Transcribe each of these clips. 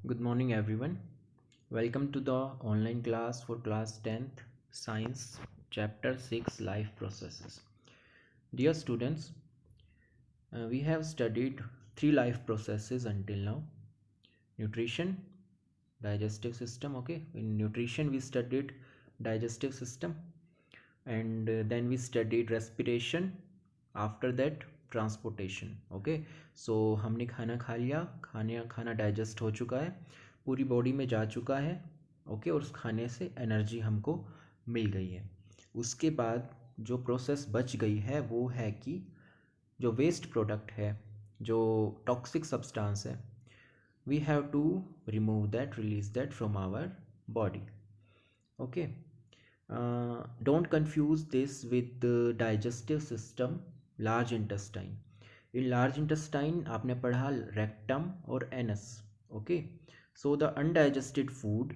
Good morning, everyone. Welcome to the online class for class 10th Science, Chapter 6 Life Processes. Dear students, we have studied three life processes until now: nutrition, digestive system. Okay, in nutrition, we studied digestive system, and then we studied respiration. After that, transportation. Okay, so हमने खाना खा लिया, खाना digest हो चुका है, पूरी body में जा चुका है. ओके, और उस खाने से एनर्जी हमको मिल गई है. उसके बाद जो प्रोसेस बच गई है वो है कि जो वेस्ट प्रोडक्ट है, जो टॉक्सिक सब्सटेंस है, we have to remove that, release that from our body. Okay, don't confuse this with the digestive system, large intestine. In large intestine आपने पढ़ा rectum और anus. Okay, so the undigested food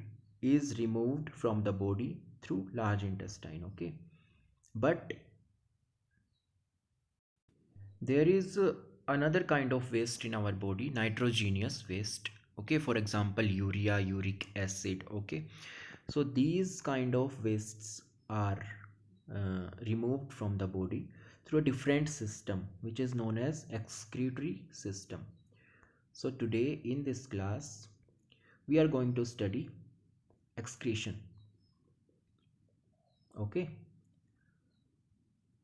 is removed from the body through large intestine. Okay, but there is another kind of waste in our body, nitrogenous waste. Okay, for example, urea, uric acid. Okay, so these kind of wastes are removed from the body through a different system which is known as excretory system. So today in this class we are going to study excretion. Okay,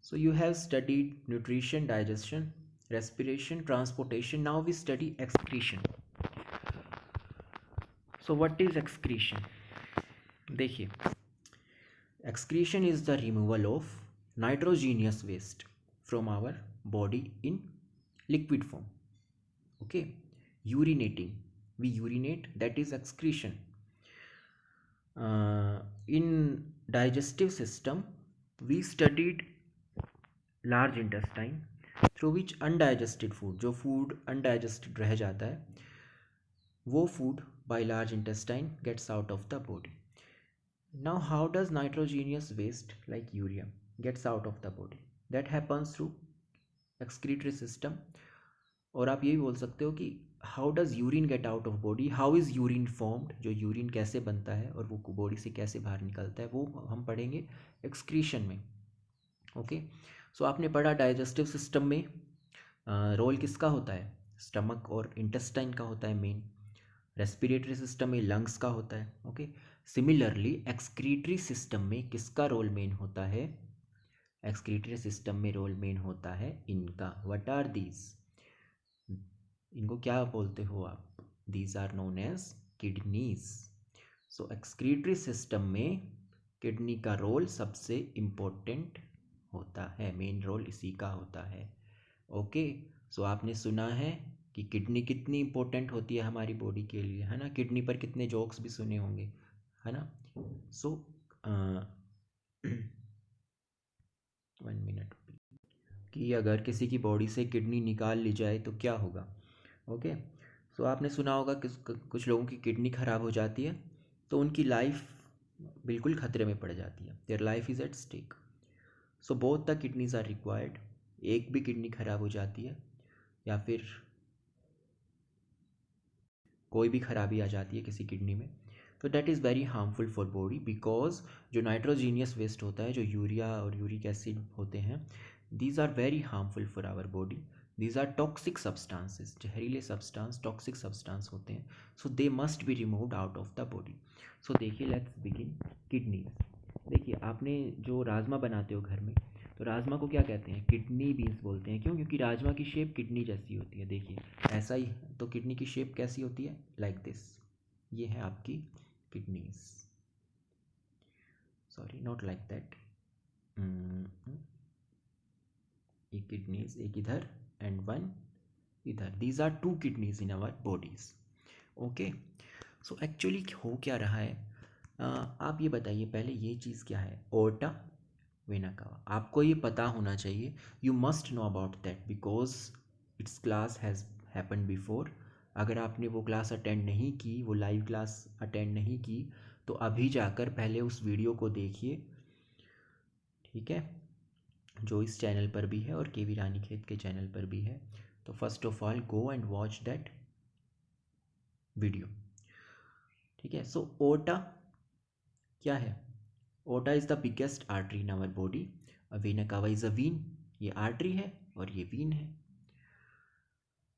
so you have studied nutrition, digestion, respiration, transportation. Now we study excretion. So what is excretion? देखिए, excretion is the removal of nitrogenous waste from our body in liquid form. Okay, urinating, we urinate, that is excretion. In digestive system we studied large intestine, through which undigested food, जो food undigested रह जाता है, वो food by large intestine gets out of the body. Now how does nitrogenous waste like urea gets out of the body? That happens through excretory system. और आप ये भी बोल सकते हो कि how does urine get out of body, how is urine formed, जो urine कैसे बनता है और वो बॉडी से कैसे बाहर निकलता है, वो हम पढ़ेंगे एक्सक्रीशन में. ओके, सो आपने पढ़ा डाइजेस्टिव सिस्टम में रोल किसका होता है, स्टमक और इंटेस्टाइन का होता है मेन. रेस्पिरेटरी सिस्टम में लंग्स का होता है. ओके, सिमिलरली एक्सक्रीटरी सिस्टम में किसका रोल मेन होता है, एक्सक्रीटरी सिस्टम में रोल मेन होता है इनका. व्हाट आर दीज, इनको क्या बोलते हो आप, these are known as kidneys. So excretory system में किडनी का रोल सबसे इम्पोर्टेंट होता है, मेन रोल इसी का होता है. ओके, सो आपने सुना है कि किडनी कितनी इम्पोर्टेंट होती है हमारी बॉडी के लिए, है ना. किडनी पर कितने जोक्स भी सुने होंगे, है ना. सो 1 मिनट, कि अगर किसी की बॉडी से किडनी निकाल ली जाए तो क्या होगा. ओके, सो आपने सुना होगा कि कुछ लोगों की किडनी ख़राब हो जाती है तो उनकी लाइफ बिल्कुल खतरे में पड़ जाती है, their life is at stake. So both the kidneys are required. एक भी किडनी ख़राब हो जाती है या फिर कोई भी खराबी आ जाती है किसी किडनी में, तो that is very harmful for body, because जो नाइट्रोजीनियस वेस्ट होता है, जो यूरिया और यूरिक एसिड होते हैं, these are very harmful for our body. These are toxic substances, जहरीले सब्सटेंस, टॉक्सिक सब्सटेंस होते हैं. So they must be removed out of the body. So देखिए, लेट्स बिगिन. किडनीज, देखिए आपने जो राजमा बनाते हो घर में, तो राजमा को क्या कहते हैं, किडनी बीन्स बोलते हैं. क्यों? क्योंकि राजमा की शेप किडनी जैसी होती है. देखिए ऐसा ही, तो किडनी की शेप कैसी होती है, लाइक दिस. ये है आपकी kidneys. Sorry, not like that. ये किडनीज, एक इधर एंड वन इधर. These are two kidneys in our bodies. Okay, so actually हो क्या रहा है, आप ये बताइए पहले, ये चीज़ क्या है, ओर्टा वेना कावा. आपको ये पता होना चाहिए, you must know about that, because it's class has happen before. अगर आपने वो क्लास अटेंड नहीं की, वो लाइव क्लास अटेंड नहीं की, तो अभी जाकर पहले उस वीडियो को देखिए, ठीक है, जो इस चैनल पर भी है और के वी रानीखेत के चैनल पर भी है. तो first of all go and watch that video. ठीक है। सो ओटा क्या है? Aorta is the biggest artery in our body. Vena cava is a vein, ये आर्टरी है और ये वीन है।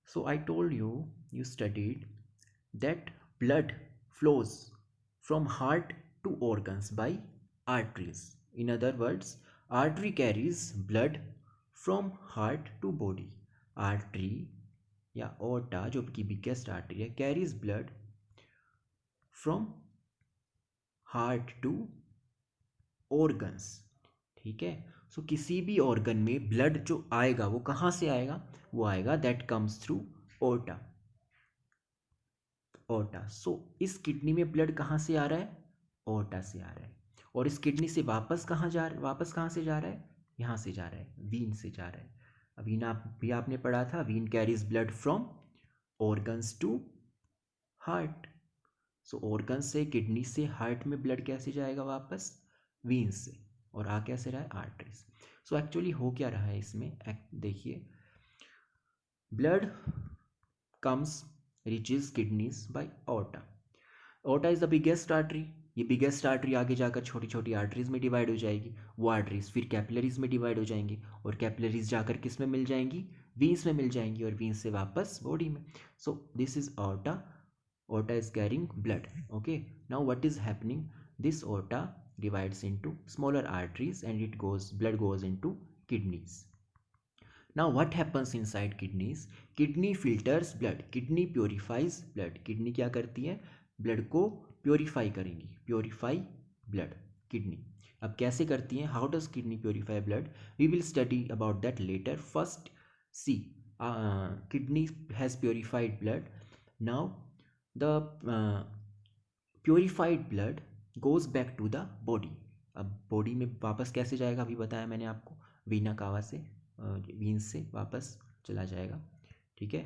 So I told you studied that blood flows from heart to organs by arteries. In other words, artery carries blood from heart to body. Artery या aorta जो कि biggest artery है carries blood from heart to organs. ठीक है। सो किसी भी organ में blood जो आएगा वो कहाँ से आएगा? वो आएगा दैट कम्स थ्रू ओटा। ओटा। सो इस किडनी में ब्लड कहाँ से आ रहा है? ओटा से आ रहा है। और इस किडनी से वापस वापस कहाँ से जा रहा है? यहाँ से जा रहा है, वीन से जा रहा है। अभी ना भी आपने पढ़ा था, vein carries blood from organs to heart. So organ से, किडनी से हार्ट में ब्लड कैसे जाएगा वापस? वीन से। और आ कैसे रहा है? आर्टरीज। सो एक्चुअली हो क्या रहा है इसमें, देखिए, blood comes reaches kidneys by aorta. Aorta is the biggest artery. ये बिगेस्ट आर्टरी आगे जाकर छोटी छोटी आर्टरीज में डिवाइड हो जाएगी, वो आर्टरीज फिर कैपिलरीज में डिवाइड हो जाएंगी, और कैपिलरीज जाकर किस में मिल जाएंगी? वीन्स में मिल जाएंगी, और वीन्स से वापस बॉडी में। सो this is aorta. Aorta is carrying blood. Okay, now what is happening? This aorta divides into smaller arteries and blood goes into kidneys. Now what happens inside kidneys? Kidney filters blood. Kidney purifies blood. Kidney क्या करती है? Blood को purify करेंगी, purify blood kidney. अब कैसे करती हैं? How does kidney purify blood? We will study about that later. First see, kidney has purified blood. Now the purified blood goes back to the body. अब body में वापस कैसे जाएगा? अभी बताया मैंने आपको, वीना कावा से, वीन्स से वापस चला जाएगा। ठीक है,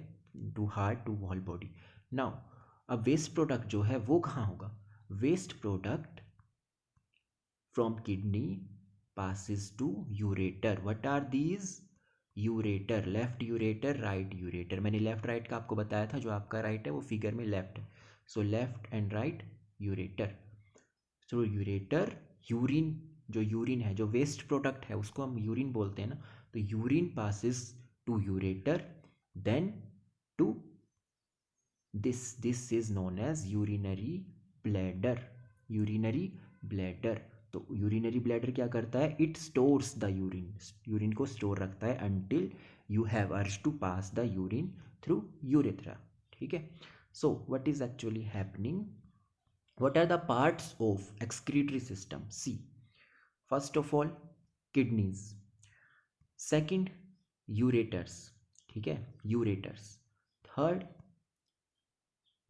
to heart, to whole body. Now अब वेस्ट प्रोडक्ट जो है वो कहाँ होगा? Waste product from kidney passes to ureter. What are these? Ureter, left ureter, right ureter. मैंने लेफ्ट राइट का आपको बताया था, जो आपका राइट है वो फिगर में लेफ्ट है। So left and right ureter. So ureter, urine, जो यूरिन है, जो वेस्ट प्रोडक्ट है उसको हम यूरिन बोलते हैं ना, तो urine passes to ureter, then to this is known as urinary bladder. Urinary bladder. तो यूरिनरी ब्लैडर क्या करता है? It stores the urine, urine को स्टोर रखता है until you have urge to pass the urine through urethra. ठीक है। So what is actually happening? What are the parts of excretory system? See, first of all, kidneys. Second, ureters. ठीक है, ureters. Third,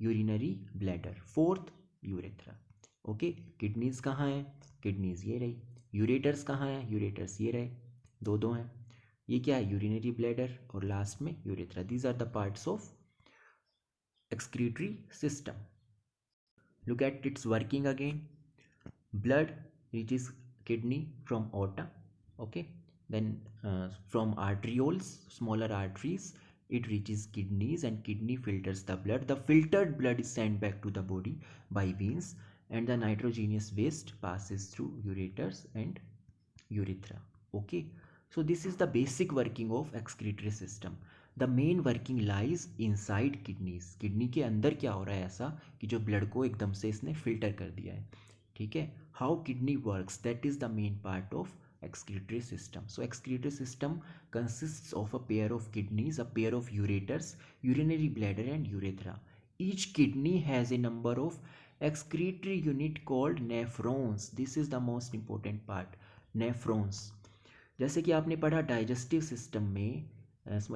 urinary bladder. Fourth, urethra. Okay, kidneys कहाँ है? Kidneys ये रही। Ureters कहाँ है? यूरेटर्स ये रहे, दो दो हैं। ये क्या है? यूरिनरी ब्लैडर, और लास्ट में urethra. These are the parts of excretory system. Look at its working again. Blood reaches kidney from aorta. Okay, then from arterioles, smaller arteries, it reaches kidneys, and kidney filters the blood. The filtered blood is sent back to the body by veins, and the nitrogenous waste passes through ureters and urethra. Okay, so this is the basic working of excretory system. The main working lies inside kidneys. Kidney के अंदर क्या हो रहा है ऐसा कि जो blood को एकदम से इसने फिल्टर कर दिया है। ठीक है, how kidney works, that is the main part of excretory system. So excretory system consists of a pair of kidneys, a pair of ureters, urinary bladder and urethra. Each kidney has a number of excretory unit called nephrons. This is the most important part, nephrons. जैसे कि आपने पढ़ा digestive system में,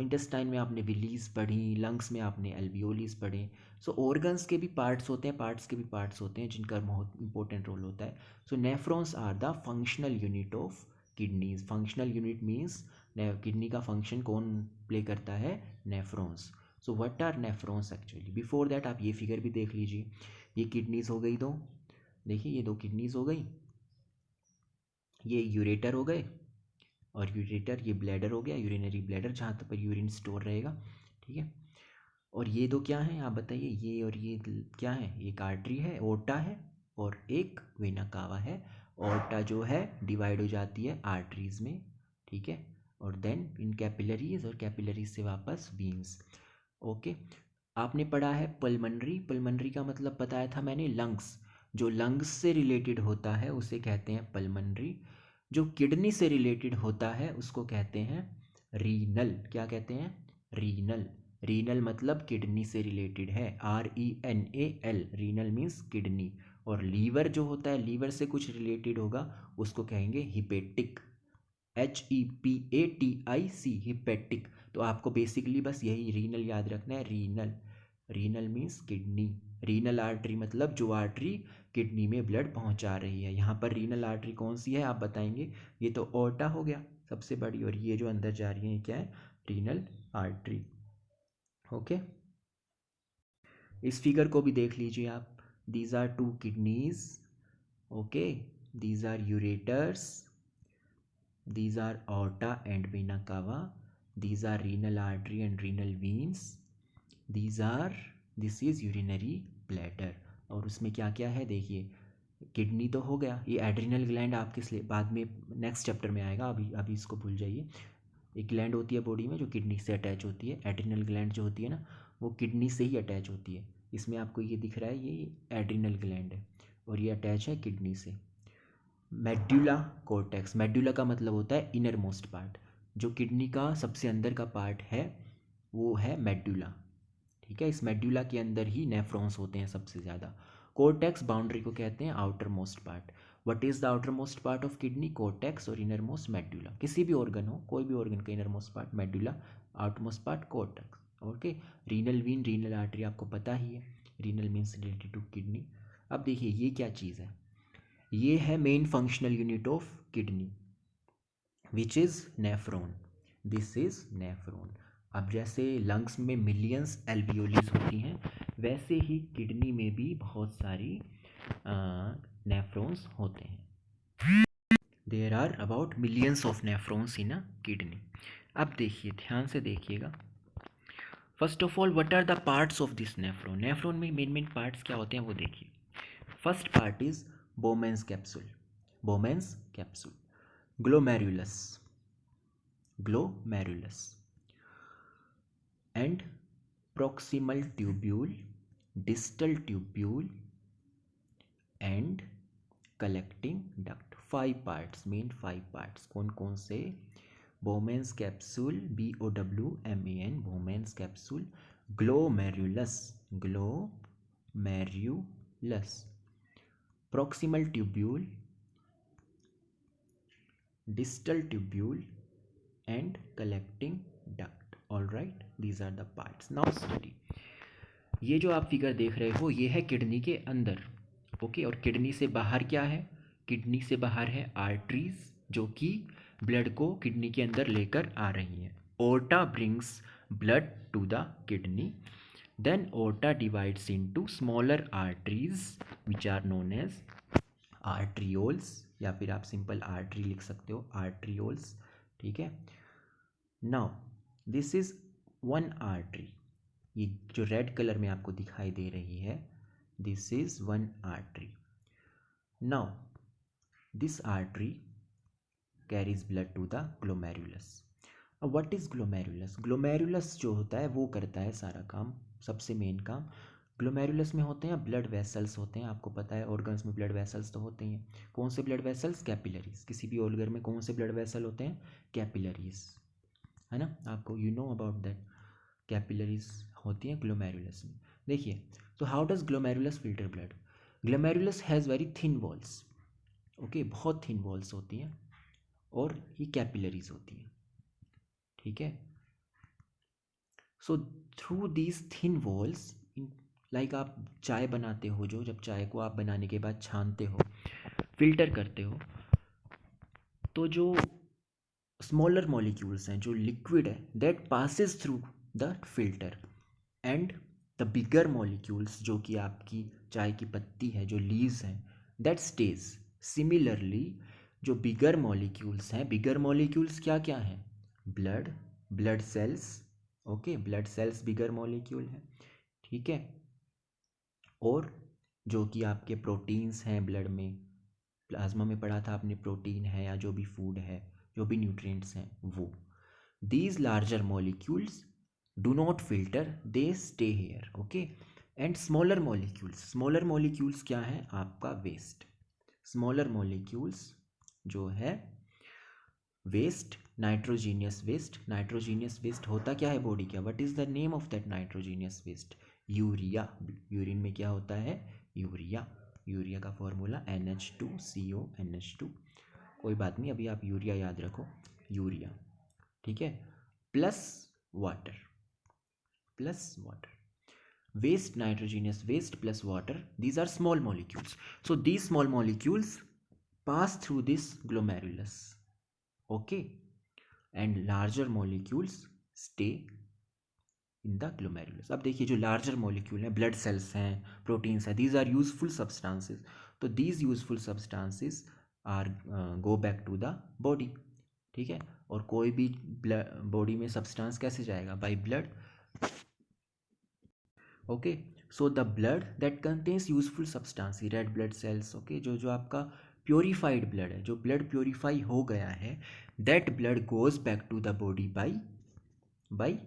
intestine में आपने villis पढ़ी, lungs में आपने एल्वियोलीज पढ़े। सो ऑर्गन्स के भी पार्ट्स होते हैं, पार्ट्स के भी पार्ट्स होते हैं जिनका बहुत इंपॉर्टेंट रोल होता है। So nephrons are the functional unit of kidneys. Functional unit means kidney का फंक्शन कौन प्ले करता है? Nephrons. So what are nephrons actually? Before that आप ये फिगर भी देख लीजिए। ये किडनीज हो गई दो, देखिए ये दो किडनीज हो गई, ये यूरेटर हो गए, और यूरेटर, ये ब्लैडर हो गया, यूरिनरी ब्लैडर जहाँ पर यूरिन स्टोर रहेगा। ठीक है, और ये दो क्या हैं आप बताइए, ये और ये क्या है, एक आर्टरी है, ओर्टा है, और एक वेना कावा है। ओर्टा जो है डिवाइड हो जाती है आर्टरीज में, ठीक है, और देन इन कैपिलरीज, और कैपिलरीज से वापस वीन्स। ओके, आपने पढ़ा है पल्मनरी। पल्मनरी का मतलब बताया था मैंने लंग्स, जो लंग्स से रिलेटेड होता है उसे कहते हैं पल्मनरी। जो किडनी से रिलेटेड होता है उसको कहते हैं रीनल। क्या कहते हैं? रीनल। रीनल मतलब किडनी से रिलेटेड है, RENAL, रीनल मीन्स किडनी। और लीवर जो होता है, लीवर से कुछ रिलेटेड होगा, उसको कहेंगे हिपेटिक, HEPATIC, हिपेटिक। तो आपको बेसिकली बस यही रीनल याद रखना है, renal. Renal means kidney. Renal artery मतलब जो आर्टरी किडनी में ब्लड पहुंचा रही है। यहाँ पर रीनल आर्टरी कौन सी है आप बताएंगे? ये तो ओर्टा हो गया सबसे बड़ी, और ये जो अंदर जा रही है ये क्या है? Renal artery. ओके, इस फिगर को भी देख लीजिए आप। These are two kidneys, okay, these are ureters, these are aorta and vena cava, these are renal artery and renal veins, these are, this is urinary bladder। और उसमें क्या क्या है देखिए, किडनी तो हो गया, ये एड्रिनल ग्लैंड आपके बाद में नेक्स्ट चैप्टर में आएगा, अभी अभी इसको भूल जाइए। एक ग्लैंड होती है बॉडी में जो किडनी से अटैच होती है, एड्रिनल ग्लैंड जो होती है ना, वो किडनी से ही अटैच होती है। इसमें आपको ये दिख रहा है, ये एड्रिनल ग्लैंड है और ये अटैच है किडनी से। मेड्यूला कॉर्टेक्स, मेड्यूला का मतलब होता है इनर मोस्ट पार्ट, जो किडनी का सबसे अंदर का पार्ट है वो है मेड्यूला, ठीक है। इस मेड्यूला के अंदर ही नेफ्रॉन्स होते हैं सबसे ज़्यादा। कॉर्टेक्स बाउंड्री को कहते हैं outermost part. What is the outermost part of kidney? Cortex. और इनर मोस्ट मेड्यूला। किसी भी ऑर्गन हो, कोई भी ऑर्गन का innermost part medulla, outermost part cortex. Okay, renal vein, renal artery आपको पता ही है, renal means related to kidney. अब देखिए ये क्या चीज़ है, ये है main functional unit of kidney, which is nephron. This is nephron. अब जैसे लंग्स में मिलियंस एल्वियोलीज होती हैं, वैसे ही किडनी में भी बहुत सारी नेफ्रॉन्स होते हैं। There are about millions of nephrons in a kidney. अब देखिए, ध्यान से देखिएगा। First of all, what are the parts of this nephron? Nephron में मेन मेन पार्ट्स क्या होते हैं वो देखिए। First part is Bowman's capsule, Bowman's capsule, glomerulus, glomerulus, and proximal tubule, distal tubule, and collecting duct। 5 parts, main 5 parts कौन कौन से? Bowman's capsule, BOWMAN, Bowman's capsule, glomerulus, glomerulus, proximal tubule, distal tubule, and collecting duct। all right, these are the parts। now study। ये जो आप figure देख रहे हो ये है किडनी के अंदर, ओके। और किडनी से बाहर क्या है? किडनी से बाहर है आर्टरीज, जो कि ब्लड को किडनी के अंदर लेकर आ रही हैं। Aorta brings blood to the kidney, then aorta divides into smaller arteries which are known as arterioles, या फिर आप सिंपल आर्टरी लिख सकते हो, आर्ट्रियोल्स, ठीक है। Now this is one artery, ये जो रेड कलर में आपको दिखाई दे रही है, this is one artery. Now this artery carries blood to the glomerulus. अब व्हाट इज ग्लोमेरुलस? ग्लोमेरुलस जो होता है वो करता है सारा काम, सबसे मेन काम। ग्लोमेरुलस में होते हैं ब्लड वेसल्स होते हैं, आपको पता है ऑर्गन्स में ब्लड वेसल्स तो होते ही हैं। कौन से ब्लड वेसल्स? कैपिलरीज। किसी भी ऑर्गन में कौन से ब्लड वेसल होते हैं? कैपिलरीज, है ना, आपको you know about that. Capillaries होती हैं ग्लोमेरुलस में। देखिए, तो how does glomerulus filter blood? Glomerulus has very thin walls, okay, बहुत थिन वॉल्स होती हैं, और ये कैपिलरीज होती हैं, ठीक है। So through these thin walls, like आप चाय बनाते हो, जो जब चाय को आप बनाने के बाद छानते हो, फिल्टर करते हो, तो जो स्मॉलर मॉलिक्यूल्स हैं, जो लिक्विड है, that passes through the filter, and the bigger molecules, जो कि आपकी चाय की पत्ती है, जो लीव्स हैं, दैट स्टेज। सिमिलरली जो बिगर मॉलिक्यूल्स हैं, बिगर मॉलिक्यूल्स क्या क्या हैं? Blood, blood cells, okay, blood cells बिगर मॉलिक्यूल है, ठीक है। और जो कि आपके प्रोटीन्स हैं ब्लड में, प्लाज्मा में पढ़ा था आपने, प्रोटीन है या जो भी फूड है, जो भी न्यूट्रिएंट्स हैं वो, these larger molecules do not filter, they stay here, okay। and smaller molecules क्या है आपका वेस्ट, smaller molecules जो है वेस्ट, नाइट्रोजीनियस वेस्ट होता क्या है बॉडी का, what is the name of that nitrogenous waste, urea. Urine में क्या होता है, यूरिया। यूरिया का फॉर्मूला NH2CO NH2, कोई बात नहीं, अभी आप यूरिया याद रखो, यूरिया, ठीक है। Plus water, waste, nitrogenous waste plus water, these are small molecules. So these small molecules pass through this glomerulus, okay, and larger molecules stay in the glomerulus। अब देखिए जो larger molecule हैं, blood cells हैं, proteins हैं, these are useful substances, तो these useful substances are go back to the body, ठीक है। और कोई भी बॉडी में सब्सटेंस कैसे जाएगा, by blood, okay. So the blood that contains useful substance, red blood cells, okay, जो जो आपका प्योरीफाइड ब्लड है, जो ब्लड प्योरीफाई हो गया है, that blood goes back to the body by by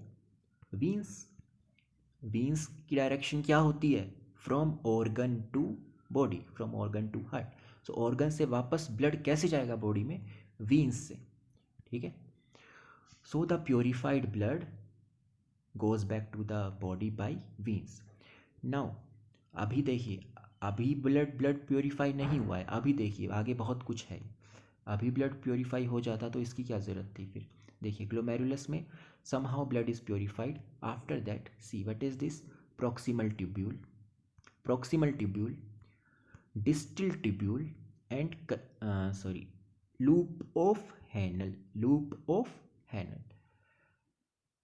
veins. Veins की डायरेक्शन क्या होती है, from organ to body, from organ to heart. So organ से वापस ब्लड कैसे जाएगा बॉडी में, वीन्स से, ठीक है। So the purified blood goes back to the body by veins। now अभी देखिए, अभी ब्लड प्योरीफाई नहीं हुआ है, अभी देखिए आगे बहुत कुछ है। अभी ब्लड प्योरीफाई हो जाता तो इसकी क्या ज़रूरत थी फिर, देखिए ग्लोमेरुलस में somehow blood is purified, after that see what is this, proximal tubule, distal tubule and loop of Henle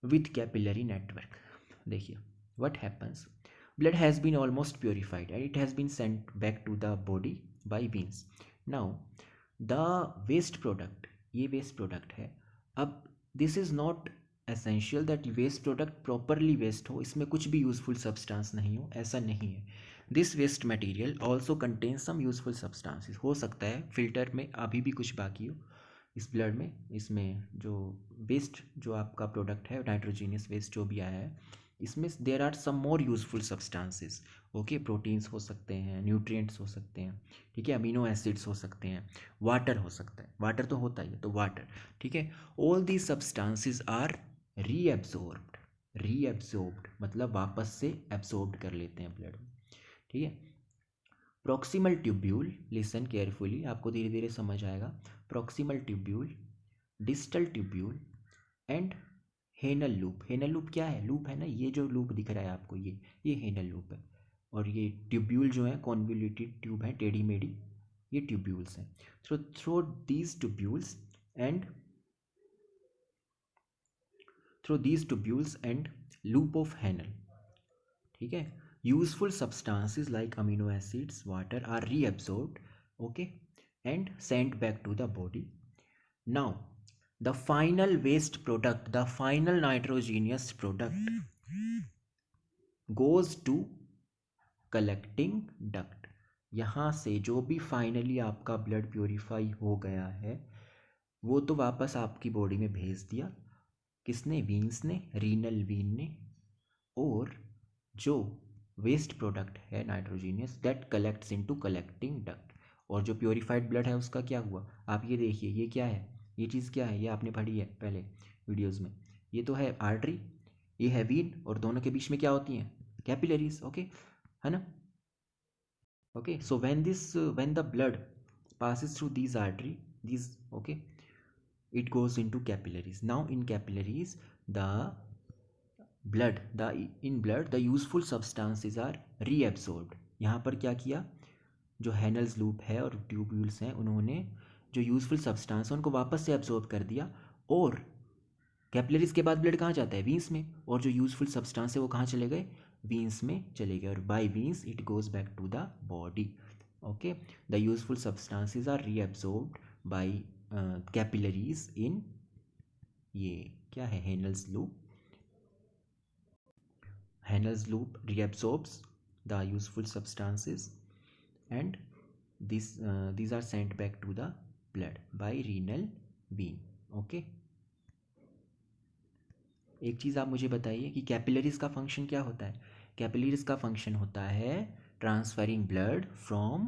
with capillary network। देखिए what happens, blood has been almost purified and it has been sent back to the body by veins। now the waste product, ये waste product है। अब this is not essential that waste product properly waste हो, इसमें कुछ भी useful substance नहीं हो, ऐसा नहीं है। this waste material also contains some useful substances, हो सकता है फिल्टर में अभी भी कुछ बाकी हो इस ब्लड में, इसमें जो वेस्ट जो आपका प्रोडक्ट है नाइट्रोजीनियस वेस्ट जो भी आया है, इसमें there are some more useful substances, okay, proteins हो सकते हैं, न्यूट्रिएंट्स हो सकते हैं, ठीक है, अमीनो एसिड्स हो सकते हैं, वाटर हो सकता है, वाटर तो होता ही है, तो वाटर, ठीक है। All these substances are reabsorbed मतलब वापस से एब्जॉर्ब कर लेते हैं ब्लड में, ठीक है। प्रॉक्सिमल ट्यूब्यूल, लिसन केयरफुली, आपको धीरे धीरे समझ आएगा। Proximal tubule, distal tubule and Henle loop. Henle loop क्या है, लूप है ना, ये जो लूप दिख रहा है आपको, ये हेनल लूप है। और ये ट्यूब्यूल जो है कॉन्वोल्यूटेड ट्यूब है, टेढ़ी मेढ़ी, ये ट्यूब्यूल्स हैं। Through these tubules and loop of Henle, ठीक है, useful substances like amino acids, water are reabsorbed, okay, and sent back to the body। now the final waste product, the final nitrogenous product goes to collecting duct। यहाँ से जो भी finally आपका blood purify हो गया है वो तो वापस आपकी बॉडी में भेज दिया, किसने, वीन्स ने, रीनल वीन ने। और जो वेस्ट प्रोडक्ट है nitrogenous, that collects into collecting duct. और जो प्योरीफाइड ब्लड है उसका क्या हुआ, आप ये देखिए, ये क्या है, ये चीज़ क्या है, ये आपने पढ़ी है पहले वीडियोस में, ये तो है आर्टरी, ये है वीन, और दोनों के बीच में क्या होती हैं, कैपिलरीज, ओके, है ना, okay. So when the blood passes through these artery, these, okay, it goes into capillaries। now in capillaries the blood the useful substances are reabsorbed। यहाँ पर क्या किया, जो हैनल्स लूप है और ट्यूब्यूल्स हैं उन्होंने जो यूजफुल सब्सटेंस है उनको वापस से एब्जॉर्ब कर दिया, और कैपिलरीज के बाद ब्लड कहाँ जाता है, वीन्स में, और जो यूजफुल सब्सटेंस है वो कहाँ चले गए, वीन्स में चले गए, और by veins it goes back to the body, okay. The useful substances are reabsorbed by capillaries in, ये क्या है, Henle's loop, Henne's loop reabsorbs the useful substances and these are sent back to the blood by renal vein. Okay, एक चीज़ आप मुझे बताइए कि capillaries का function क्या होता है? कैपिलरीज का फंक्शन होता है transferring blood from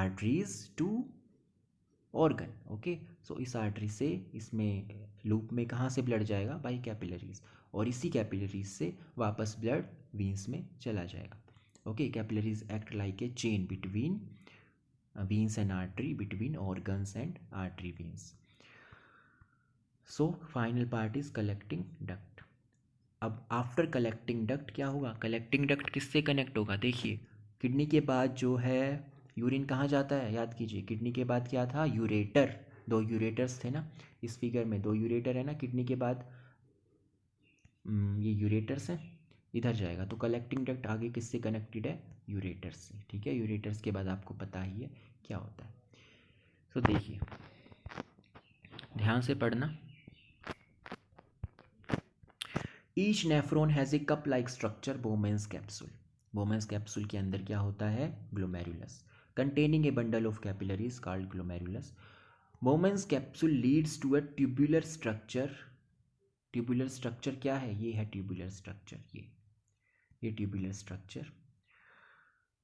arteries to organ. Okay, so इस आर्टरी से इसमें लूप में कहाँ से ब्लड जाएगा? बाई कैपिलरीज, और इसी कैपिलरीज से वापस ब्लड वीन्स में चला जाएगा. Okay, capillaries act like a chain between veins and artery, between organs and artery veins. So final part is collecting duct. अब आफ्टर कलेक्टिंग डक्ट क्या होगा? कलेक्टिंग डक्ट किससे कनेक्ट होगा? देखिए, किडनी के बाद जो है यूरिन कहाँ जाता है? याद कीजिए, किडनी के बाद क्या था? यूरेटर. दो यूरेटर्स थे ना इस फिगर में, दो यूरेटर है ना किडनी के बाद. ये यूरेटर्स हैं, इधर जाएगा. तो कलेक्टिंग डक्ट आगे किससे कनेक्टेड है? यूरेटर्स से. ठीक है, यूरेटर्स के बाद आपको पता ही है क्या होता है. तो देखिए, ध्यान से पढ़ना. Each nephron has a cup like structure, Bowman's capsule. Bowman's capsule के अंदर क्या होता है? Glomerulus containing a bundle of capillaries called glomerulus. Bowman's capsule leads to a tubular structure. Tubular structure क्या है? ये है ट्यूबुलर स्ट्रक्चर. ये tubular structure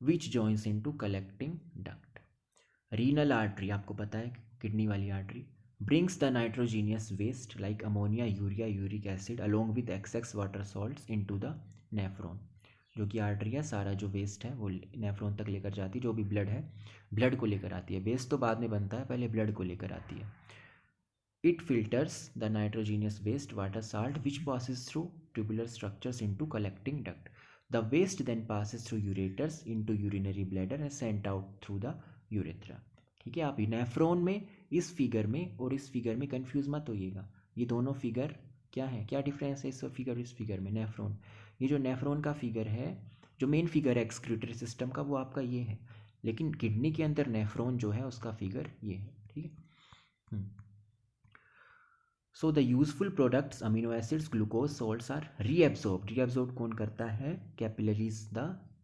which joins into collecting duct. Renal artery, आपको पता है किडनी वाली artery, brings the nitrogenous waste like ammonia, urea, uric acid along with excess water salts into the nephron. जो कि आर्टरी है, सारा जो वेस्ट है वो नेफ्रॉन तक लेकर जाती है. जो भी ब्लड है, ब्लड को लेकर आती है. वेस्ट तो बाद में बनता है, पहले ब्लड को लेकर आती है. It filters the nitrogenous waste water salt which passes through tubular structures into collecting duct. The waste then passes through ureters into urinary bladder and sent out through the urethra. ठीक है, आप nephron में इस figure में और इस figure में confuse मत होइएगा. ये दोनों फिगर क्या है? क्या डिफरेंस है इस फिगर और इस फिगर में? नेफ्रॉन, ये जो नेफ्रॉन का फिगर है, जो मेन फिगर है एक्सक्रीटरी सिस्टम का, वो आपका ये है. लेकिन किडनी के अंदर नेफ्रॉन जो है उसका फिगर ये है. ठीक है. So the useful products amino acids, glucose, salts are reabsorbed. Reabsorb कौन करता है? Capillaries, the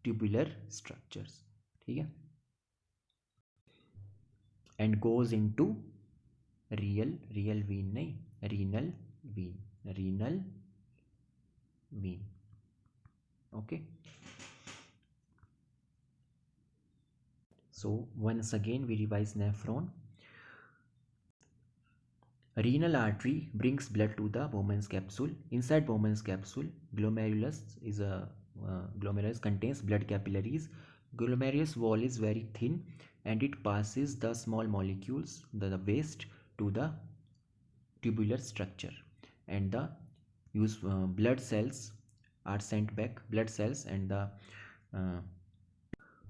tubular structures. ठीक है, and goes into real vein नहीं, renal vein. Okay, so once again we revise nephron. Renal artery brings blood to the Bowman's capsule. Inside Bowman's capsule, glomerulus glomerulus contains blood capillaries. Glomerulus wall is very thin and it passes the small molecules, the waste, to the tubular structure, and the blood cells are sent back. Blood cells and the uh,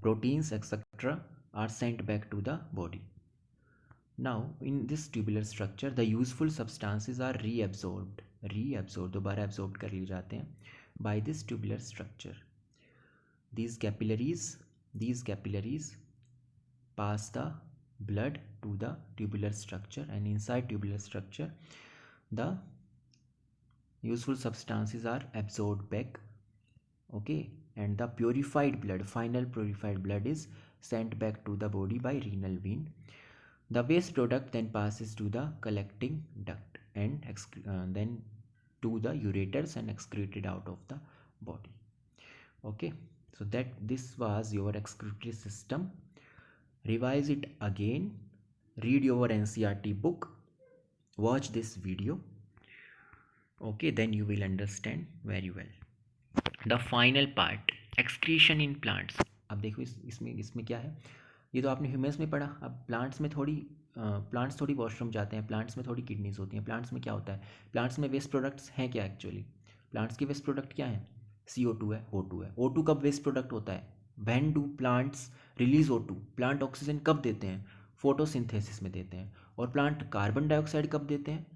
proteins etc. are sent back to the body. Now in this tubular structure the useful substances are reabsorbed. दोबारा absorbed कर लिए जाते हैं by this tubular structure. These capillaries pass the blood to the tubular structure, and inside tubular structure the useful substances are absorbed back. Okay, and the final purified blood is sent back to the body by renal vein. The waste product then passes to the collecting duct and then to the ureters and excreted out of the body. Okay, so this was your excretory system. Revise it again, read your NCERT book, watch this video. Okay, then you will understand very well. The final part, excretion in plants. अब देखो इसमें क्या है? ये तो आपने humans में पढ़ा. अब प्लांट्स में प्लांट्स थोड़ी वॉशरूम जाते हैं, प्लांट्स में थोड़ी किडनीज होती हैं. प्लांट्स में क्या होता है? प्लांट्स में वेस्ट प्रोडक्ट्स हैं क्या एक्चुअली? प्लांट्स के वेस्ट प्रोडक्ट क्या हैं? CO2 है, O2 है. O2 कब वेस्ट प्रोडक्ट होता है? When do plants release O2? Plant oxygen कब देते हैं? फोटोसिंथेसिस में देते हैं. और प्लांट कार्बन डाइऑक्साइड कब देते हैं?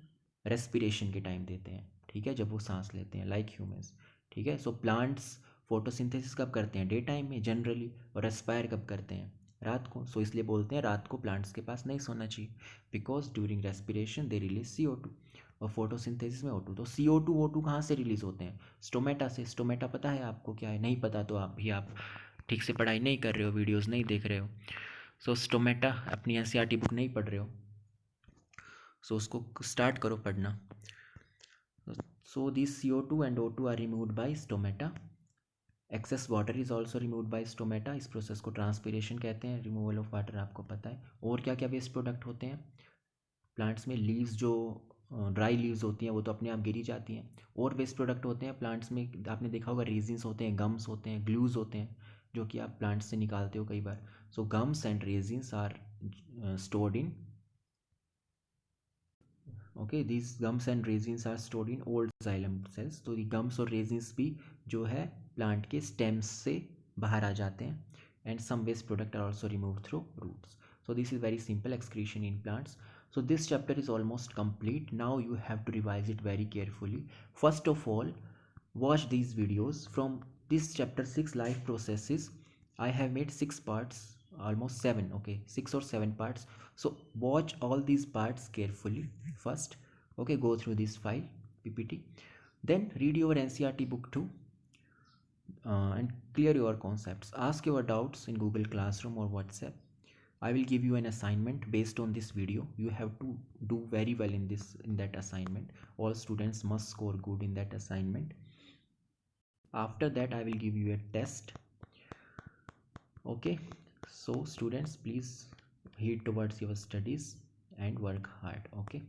रेस्पिरेशन के टाइम देते हैं. ठीक है, जब वो सांस लेते हैं, लाइक ह्यूमन्स. ठीक है, सो प्लांट्स फोटोसिंथेसिस कब करते हैं? डे टाइम में जनरली. और रेस्पायर कब करते हैं? रात को. सो इसलिए बोलते हैं रात को प्लांट्स के पास नहीं सोना चाहिए, because during respiration they release CO2. और फोटोसिंथेसिस में O2। तो CO2 O2 कहाँ से रिलीज होते हैं? स्टोमेटा से। स्टोमेटा पता है आपको क्या है? नहीं पता तो आप ठीक से पढ़ाई नहीं कर रहे हो, वीडियोस नहीं देख रहे हो। सो स्टोमेटा, अपनी एनसीईआरटी बुक नहीं पढ़ रहे हो, सो उसको स्टार्ट करो पढ़ना। So this CO2 and O2 are removed by stomata. Excess water is also removed by stomata. इस प्रोसेस को ट्रांसपीरेशन कहते हैं। रिमूवल ऑफ वाटर आपको पता है। और क्या क्या वेस्ट प्रोडक्ट होते हैं प्लांट्स में? लीव्स, जो ड्राई लीव्स होती हैं वो तो अपने आप गिरी जाती हैं। और वेस्ट प्रोडक्ट होते हैं प्लांट्स में, आपने देखा होगा रेजिन्स होते हैं, गम्स होते हैं, ग्लूज होते हैं, जो कि आप प्लांट्स से निकालते हो कई बार। So gums and resins are stored in, okay, these gums and resins are stored in old xylem cells। तो ये gums और resins भी जो है प्लांट के स्टेम्स से बाहर आ जाते हैं। And some waste product are also remove through roots. So this is very simple excretion in plants। So this chapter is almost complete. Now you have to revise it very carefully. First of all, watch these videos from this chapter 6 life processes. I have made 6 parts, almost 7, okay, 6 or 7 parts. So watch all these parts carefully first, okay, go through this file PPT, then read your NCERT book too, and clear your concepts. Ask your doubts in Google Classroom or WhatsApp. I will give you an assignment based on this video. You have to do very well in that assignment. All students must score good in that assignment. After that I will give you a test, okay? So students, please heed towards your studies and work hard, okay?